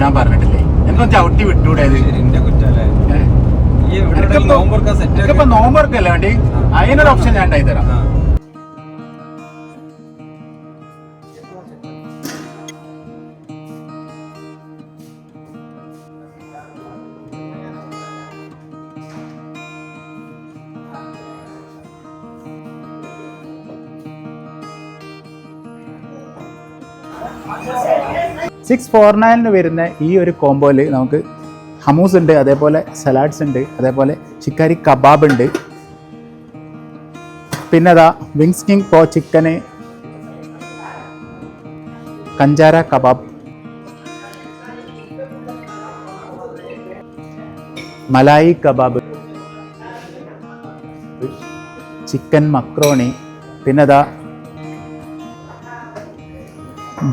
വരാൻ പറഞ്ഞിട്ടില്ലേ? എന്തൊന്നും ചവിട്ടി വിട്ടൂടെ? ഇപ്പൊ നോമ്പർക്കല്ലേ വേണ്ടി? അതിനൊരു ഓപ്ഷൻ ഞാൻ ഉണ്ടായി തരാം. $649 വരുന്ന ഈ ഒരു കോംബോയിൽ നമുക്ക് ഹമൂസ് ഉണ്ട്, അതേപോലെ സലാഡ്സ് ഉണ്ട്, അതേപോലെ ചിക്കരി കബാബ് ഉണ്ട്, പിന്നെ അതാ വിങ്സ് കിങ് പോ ചിക്കന്, കഞ്ചാര kebab, malai kebab, chicken macaroni, പിന്നെ അതാ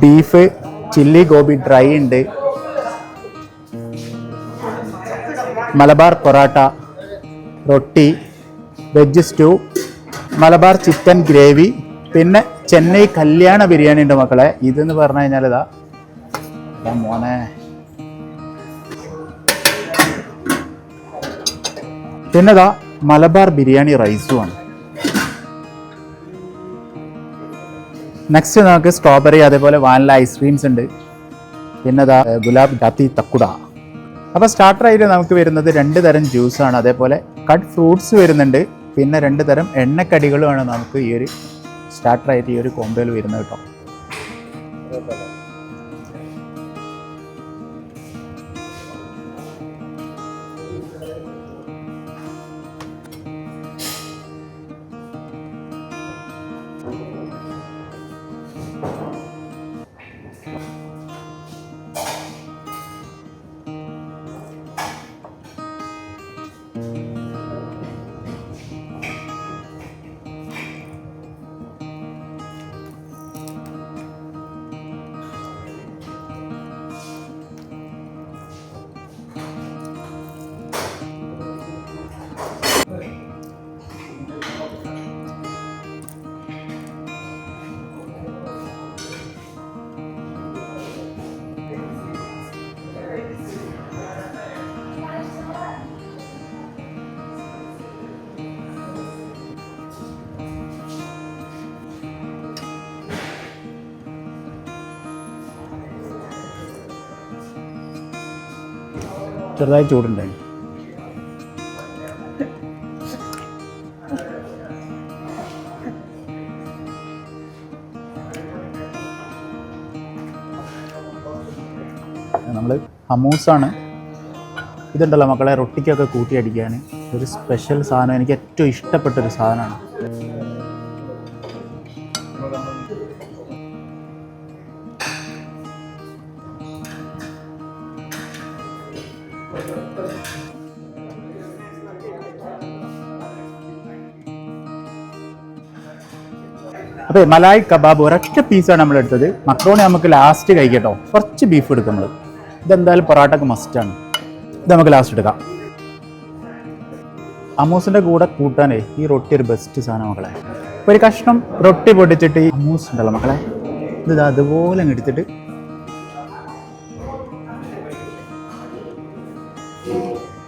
ബീഫ് ചില്ലി ഗോബി ഡ്രൈ ഉണ്ട്, മലബാർ പൊറാട്ട, റൊട്ടി, veg stew, Malabar chicken gravy, പിന്നെ ചെന്നൈ കല്യാണ ബിരിയാണി ഉണ്ട് മക്കളെ. ഇതെന്ന് പറഞ്ഞു കഴിഞ്ഞാൽ ഇതാ മോനെ, പിന്നെ ഇതാ മലബാർ ബിരിയാണി റൈസും ആണ്. നെക്സ്റ്റ് നമുക്ക് സ്ട്രോബെറി, അതേപോലെ വാനില ഐസ്ക്രീംസ് ഉണ്ട്, പിന്നെ അതാ ഗുലാബ് ജാത്തി തക്കുട. അപ്പോൾ സ്റ്റാർട്ടറായിട്ട് നമുക്ക് വരുന്നത് 2 തരം ജ്യൂസാണ്, അതേപോലെ കട്ട് ഫ്രൂട്ട്സ് വരുന്നുണ്ട്, പിന്നെ 2 തരം എണ്ണക്കടികളുമാണ് നമുക്ക് ഈ ഒരു സ്റ്റാർട്ടറായിട്ട് ഈ ഒരു കോംബോയിൽ വരുന്നത് കേട്ടോ. ചെറുതായി ചൂടുണ്ടായി. നമ്മൾ ഹമൂസാണ്. ഇതുണ്ടല്ലോ മക്കളെ, റൊട്ടിക്കൊക്കെ കൂട്ടി അടിക്കാൻ ഒരു സ്പെഷ്യൽ സാധനം, എനിക്ക് ഏറ്റവും ഇഷ്ടപ്പെട്ടൊരു സാധനമാണ്. അപ്പോൾ മലായ് കബാബ് ഒരൊറ്റ പീസാണ് നമ്മൾ എടുത്തത്. മക്രോണി നമുക്ക് ലാസ്റ്റ് കഴിക്കട്ടോ, കുറച്ച് ബീഫ് എടുക്കും നമ്മൾ. ഇതെന്തായാലും പൊറാട്ടക്ക് മസ്റ്റാണ്, ഇത് നമുക്ക് ലാസ്റ്റ് എടുക്കാം. അമൂസിൻ്റെ കൂടെ കൂട്ടാനേ ഈ റൊട്ടി ഒരു ബെസ്റ്റ് സാധനം മക്കളെ. ഒരു കഷ്ണം റൊട്ടി പൊടിച്ചിട്ട് ഈ അമൂസ് ഉണ്ടല്ലോ മക്കളെ, ഇത് അതുപോലെ അങ്ങ് എടുത്തിട്ട്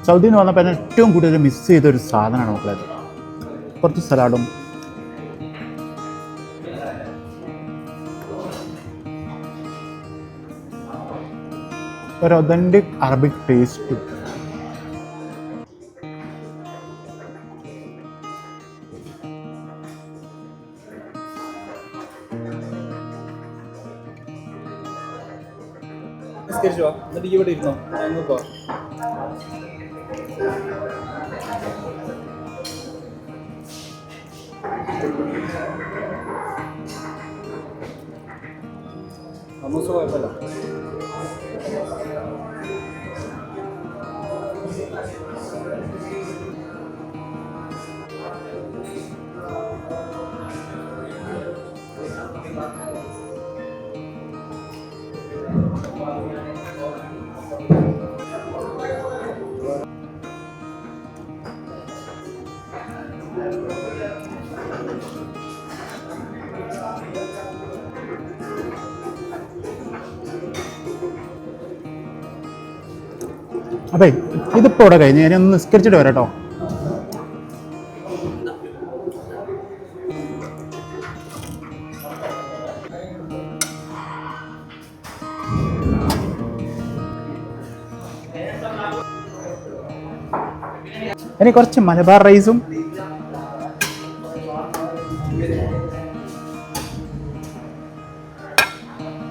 സൗദിയിൽ നിന്ന് വന്നപ്പോൾ ഏറ്റവും കൂടുതൽ മിസ് ചെയ്തൊരു സാധനമാണ് മക്കളെ. കുറച്ച് സലാഡും ഒരു ഒതന്റിക് അറബിക് ടേസ്റ്റ്. എന്നിട്ട് ഇവിടെ ഇരുന്നോ, അങ്ങ് ഹമൂസ് കുഴപ്പമില്ല. അപ്പേ ഇതിപ്പോൾ ഇവിടെ കഴിഞ്ഞ് ഞാനൊന്ന് നിസ്കരിച്ചിട്ട് വരാം കേട്ടോ. ഇനി കുറച്ച് മലബാർ റൈസും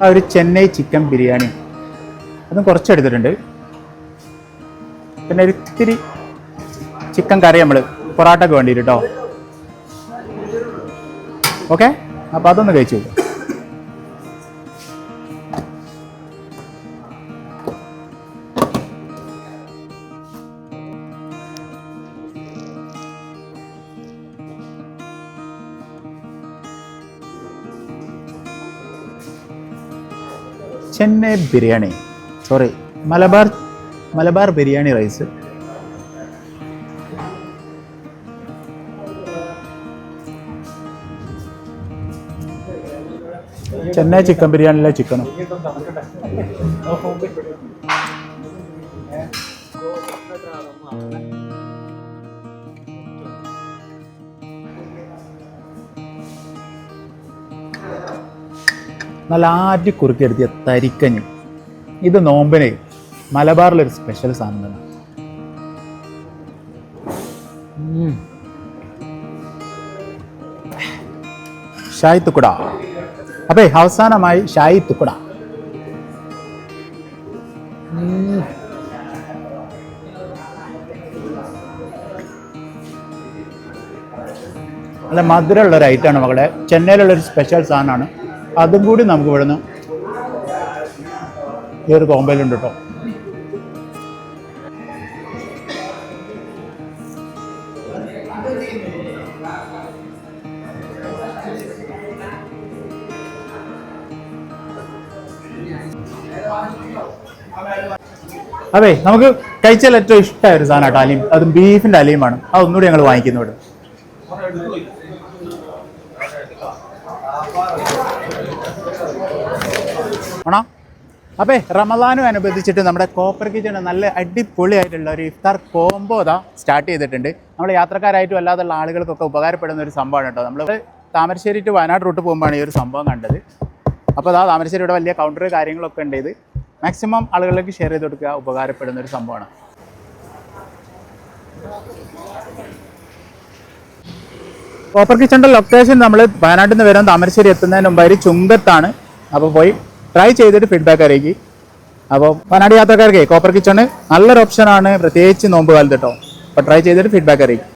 ഒരു ചെന്നൈ ചിക്കൻ ബിരിയാണി അതും കുറച്ചെടുത്തിട്ടുണ്ട്. പിന്നെ ഒരു ഇത്തിരി ചിക്കൻ കറി നമ്മൾ പൊറാട്ടയ്ക്ക് വേണ്ടിയിട്ട് കേട്ടോ. ഓക്കെ, അപ്പോൾ അതൊന്ന് കഴിച്ചു നോക്കാം. Chennai biryani, sorry Malabar biryani rice. Chennai chicken ബിരിയാണിയിലെ ചിക്കനും നല്ല ആറ്റി കുറുക്കിയെടുത്തിയ തരിക്കഞ്ഞും. ഇത് നോമ്പിന് മലബാറിലൊരു സ്പെഷ്യൽ സാധനം തന്നെ. ഷായി തുക്കുട. അപ്പേ അവസാനമായി ഷായി തുക്കുട. നല്ല മധുരമുള്ളൊരു ഐറ്റമാണ് മകളെ. ചെന്നൈയിലുള്ളൊരു സ്പെഷ്യൽ സാധനമാണ്. അതും കൂടി നമുക്ക് ഇവിടുന്ന് ഈ ഒരു കോമ്പയിലുണ്ട് കേട്ടോ. അതെ, നമുക്ക് കഴിച്ചാൽ ഏറ്റവും ഇഷ്ടമായ ഒരു സാധനം കേട്ടോ അലീം. അതും ബീഫിൻ്റെ അലീമാണ്. അതൊന്നുകൂടി ഞങ്ങൾ വാങ്ങിക്കുന്നു ഇവിടെ. ആണോ? അപ്പേ റമദാനും അനുബന്ധിച്ചിട്ട് നമ്മുടെ കോപ്പർ കിച്ചൺ നല്ല അടിപൊളിയായിട്ടുള്ള ഒരു ഇഫ്താർ കോംബോ ഇതാ സ്റ്റാർട്ട് ചെയ്തിട്ടുണ്ട്. നമ്മൾ യാത്രക്കാരായിട്ടും അല്ലാതുള്ള ആളുകൾക്കൊക്കെ ഉപകാരപ്പെടുന്ന ഒരു സംഭവമാണ് കേട്ടോ. നമ്മൾ താമരശ്ശേരി ടു വയനാട് റൂട്ട് പോകുമ്പോഴാണ് ഈ ഒരു സംഭവം കണ്ടത്. അപ്പോൾ അതാ താമരശ്ശേരിയുടെ വലിയ കൗണ്ടർ കാര്യങ്ങളൊക്കെ ഉണ്ട്. ഇത് മാക്സിമം ആളുകളിലേക്ക് ഷെയർ ചെയ്ത് കൊടുക്കുക, ഉപകാരപ്പെടുന്ന ഒരു സംഭവമാണ്. കോപ്പർ കിച്ചണിൻ്റെ ലൊക്കേഷൻ നമ്മൾ വയനാട്ടിൽ നിന്ന് വരാൻ താമരശ്ശേരി എത്തുന്നതിന് മുമ്പായി ചുങ്കത്താണ്. അപ്പോൾ പോയി ട്രൈ ചെയ്തിട്ട് ഫീഡ്ബാക്ക് അറിയിക്കും. അപ്പോൾ വയനാട് യാത്രക്കാർക്ക് കോപ്പർ കിച്ചണ് നല്ലൊരു ഓപ്ഷനാണ്, പ്രത്യേകിച്ച് നോമ്പ് കാലത്ത് കേട്ടോ. അപ്പോൾ ട്രൈ ചെയ്തിട്ട് ഫീഡ്ബാക്ക് അറിയിക്കും.